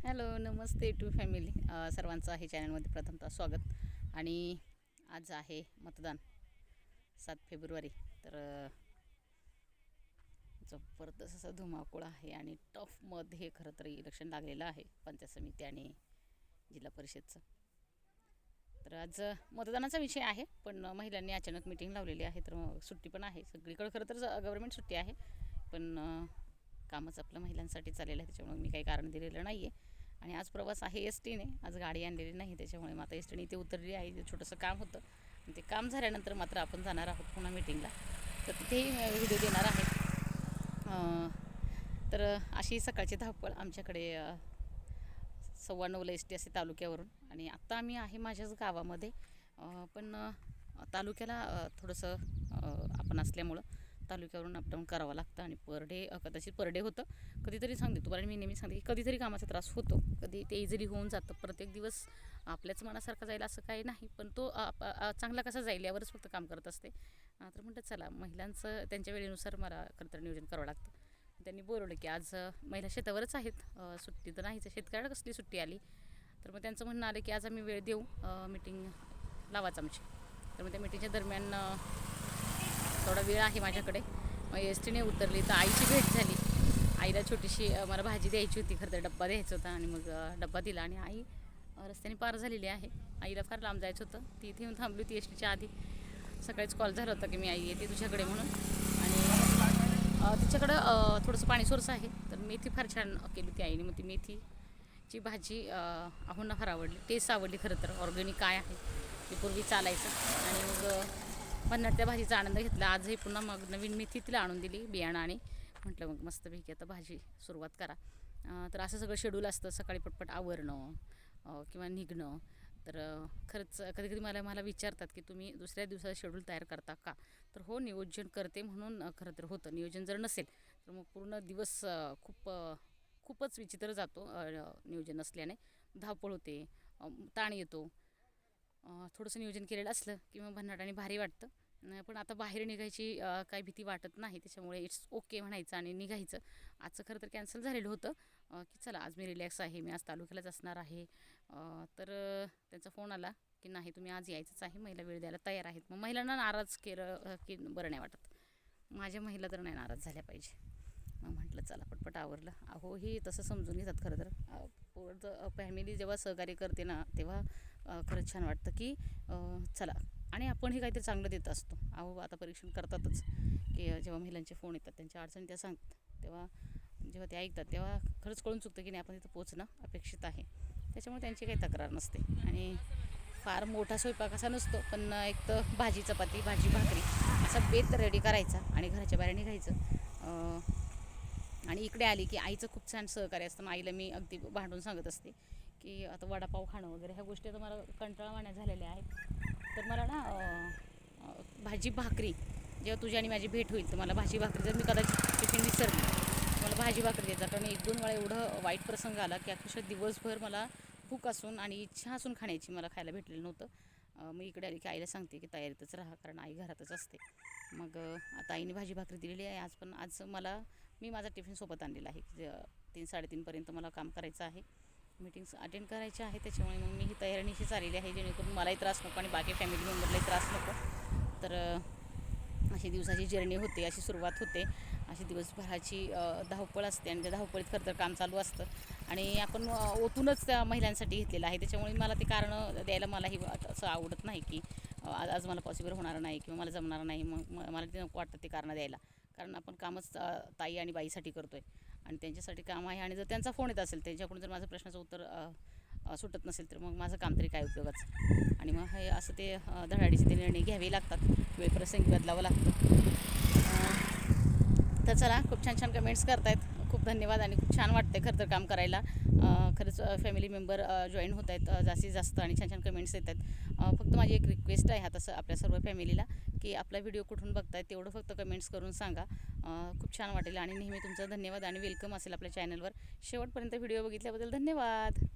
Hello, Namaste to family. सर्वांचं आहे चॅनलमध्ये प्रथमतः स्वागत. आणि आज आहे मतदान 7 फेब्रुवारी. तर जबरदस्त असा धुमाकूळ आहे आणि टफमध्ये खरं तर इलेक्शन लागलेलं आहे, पंचायत समिती आणि जिल्हा परिषदचं. तर आज मतदानाचा विषय आहे, पण महिलांनी अचानक मिटिंग लावलेली आहे, तर सुट्टी पण आहे सगळीकडे. खरं तर गव्हर्नमेंट सुट्टी आहे, पण कामच आपलं महिलांसाठी चाललेलं आहे, त्याच्यामुळे मी काही कारण दिलेलं नाही आहे. आणि आज प्रवास आहे एस टीने, आज गाडी आणलेली नाही, त्याच्यामुळे मग आता एस टीने इथे उतरली आहे. छोटंसं काम होतं आणि ते काम झाल्यानंतर मात्र आपण जाणार आहोत पुन्हा मीटिंगला, तर तिथेही व्हिडिओ देणार आहे. तर अशी सकाळची धावपळ आमच्याकडे 9:15 एस टी असते तालुक्यावरून. आणि आत्ता आम्ही आहे माझ्याच गावामध्ये, पण तालुक्याला थोडंसं आपण असल्यामुळं तालुक्यावरून अपडाऊन करावं लागतं. आणि पर डे कदाचित पर डे होतं, कधीतरी सांगते तुम्हाला, मी नेहमी सांगते की कधीतरी कामाचा त्रास होतो, कधी ते इझिली होऊन जातं. प्रत्येक दिवस आपल्याच मनासारखं जाईल असं काही नाही, पण तो चांगला कसा जाईल यावरच फक्त काम करत असते. तर म्हणतात चला, महिलांचं त्यांच्या वेळेनुसार मला खरं तर नियोजन करावं लागतं. त्यांनी बोलवलं की आज महिला शेतावरच आहेत, सुट्टी तर नाहीच, शेतकऱ्याला कसली सुट्टी आली. तर मग त्यांचं म्हणणं आलं की आज आम्ही वेळ देऊ, मीटिंग लावाच आमची. तर मग त्या मीटिंगच्या दरम्यान थोडा वेळ आहे माझ्याकडे. मग एस टीने उतरली तर आईची भेट झाली. आईला छोटीशी मला भाजी द्यायची होती, खरं तर डब्बा द्यायचा होता, आणि मग डब्बा दिला. आणि आई रस्त्याने पार झालेली आहे. आईला फार लांब जायचं होतं, ती इथे येऊन थांबली होती एस टीच्या आधी. सकाळीच कॉल झाला होता की मी आई येते तुझ्याकडे म्हणून. आणि तिच्याकडं थोडंसं पाणी सोर्स आहे, तर मेथी फार छान केली होती आईने. मग ती मेथीची भाजी आहोंना फार आवडली, टेस्ट आवडली. खरं तर ऑर्गॅनिक काय आहे ते पूर्वी चालायचं. आणि मग भन्नाट त्या भाजीचा आनंद घेतला. आजही पुन्हा मग नवीन मेथी तिला आणून दिली बियाणं, आणि म्हटलं मग मस्तपैकी आता भाजी सुरुवात करा. तर असं सगळं शेड्यूल असतं, सकाळी पटपट आवरणं किंवा निघणं. तर खरंच कधी कधी मला विचारतात की तुम्ही दुसऱ्या दिवसाचं शेड्यूल तयार करता का? तर हो, नियोजन करते म्हणून खरं तर होतं. नियोजन जर नसेल तर मग पूर्ण दिवस खूपच विचित्र जातो. नियोजन नसल्याने धावपळ होते, ताण येतो. थोडंसं नियोजन केलेलं असलं की मग भन्नाट आणि भारी वाटतं. पण आता बाहेर निघायची काही भीती वाटत नाही, त्याच्यामुळे इट्स ओके म्हणायचं आणि निघायचं. आजचं खरं तर कॅन्सल झालेलं होतं की चला आज मी रिलॅक्स आहे, मी आज तालुक्यालाच असणार आहे. तर त्यांचा फोन आला की नाही, तुम्ही आज यायचंच आहे, महिला वेळ द्यायला तयार आहेत. मग महिलांना नाराज केलं की बरं नाही वाटत. माझ्या महिला तर नाही नाराज झाल्या पाहिजे. मग म्हटलं चला पटपट आवरलं. अहो, ही तसं समजून घेतात खरं तर. फॅमिली जेव्हा सहकार्य करते ना, तेव्हा खरंच छान वाटतं की चला. आणि आपणही काहीतरी चांगलं देत असतो. अहो, आता परीक्षण करतातच की जेव्हा महिलांचे फोन येतात, त्यांच्या अडचणी त्या सांगतात, तेव्हा जेव्हा ते ऐकतात तेव्हा खरंच कळून चुकतं की नाही, आपण तिथं पोचणं अपेक्षित आहे. त्याच्यामुळे त्यांची काही तक्रार नसते. आणि फार मोठा स्वयंपाक असा नसतो, पण एक तर भाजी चपाती, भाजी भाकरी असा बेत रेडी करायचा आणि घराच्या बाहेर निघायचं. आणि इकडे आली की आईचं खूप छान सहकार्य असतं. मग आईला मी अगदी भांडून सांगत असते की आता वडापाव खाणं वगैरे ह्या गोष्टी आता मला कंटाळवाण्या झालेल्या आहेत. तर मला ना भाजी भाकरी जेव्हा तुझी आणि माझी भेट होईल तर मला भाजी भाकरी, जर मी कदाचित टिफिन विसरली मला भाजी भाकरी द्यायचा. कारण 1-2 वेळा एवढं वाईट प्रसंग आला की अक्षरशः दिवसभर मला भूक असून आणि इच्छा असून खाण्याची मला खायला भेटलेलं नव्हतं. मग इकडे आली की आईला सांगते की तयारीतच राहा, कारण आई घरातच असते. मग आता आईने भाजी भाकरी दिलेली आहे आज. पण आज मी माझा टिफिन सोबत आणलेला आहे. 3-3:30पर्यंत मला काम करायचं आहे, मीटिंग्स अटेंड करायच्या आहे. त्याच्यामुळे मग मी ही तयारीनिशी चाललेली आहे, जेणेकरून मलाही त्रास नको आणि बाकी फॅमिली मेंबरलाही त्रास नको. तर अशी दिवसाची जर्नी होते, अशी सुरुवात होते, अशी दिवसभराची धावपळ असते. आणि त्या धावपळीत खरं तर काम चालू असतं. आणि आपण ओतूनच त्या महिलांसाठी घेतलेलं आहे, त्याच्यामुळे मला ते कारणं द्यायला मलाही असं आवडत नाही की आज मला पॉसिबल होणार नाही किंवा मला जमणार नाही. मग मला ते नको वाटतं ते कारणं द्यायला, कारण आपण कामच ताई आणि बाईसाठी करतो आहे आणि त्यांच्यासाठी काम आहे. आणि जर त्यांचा फोन येत असेल, त्यांच्याकडून जर माझं प्रश्नाचं उत्तर सुटत नसेल, तर मग माझं काम तरी काय उपयोगाचं. आणि मग हे असं ते धडाडीचे ते निर्णय घ्यावे लागतात, वेळप्रसंगी बदलावं लागतं. तर चला, खूप छान छान कमेंट्स करतायत, खूप धन्यवाद. आणि खूप छान वाटतं खरं तर काम करायला. खरंच फॅमिली मेंबर जॉईन होत आहेत जास्तीत जास्त, आणि छान छान कमेंट्स येत आहेत. फक्त माझी एक रिक्वेस्ट आहे आता आपल्या सर्व फॅमिलीला की आपला व्हिडिओ कुठून बघतायत तेवढं फक्त कमेंट्स करून सांगा. खूप छान वाटेल आणि नेहमी तुमचं धन्यवाद आणि वेलकम असेल आपल्या चॅनलवर. शेवटपर्यंत व्हिडिओ बघितल्याबद्दल धन्यवाद.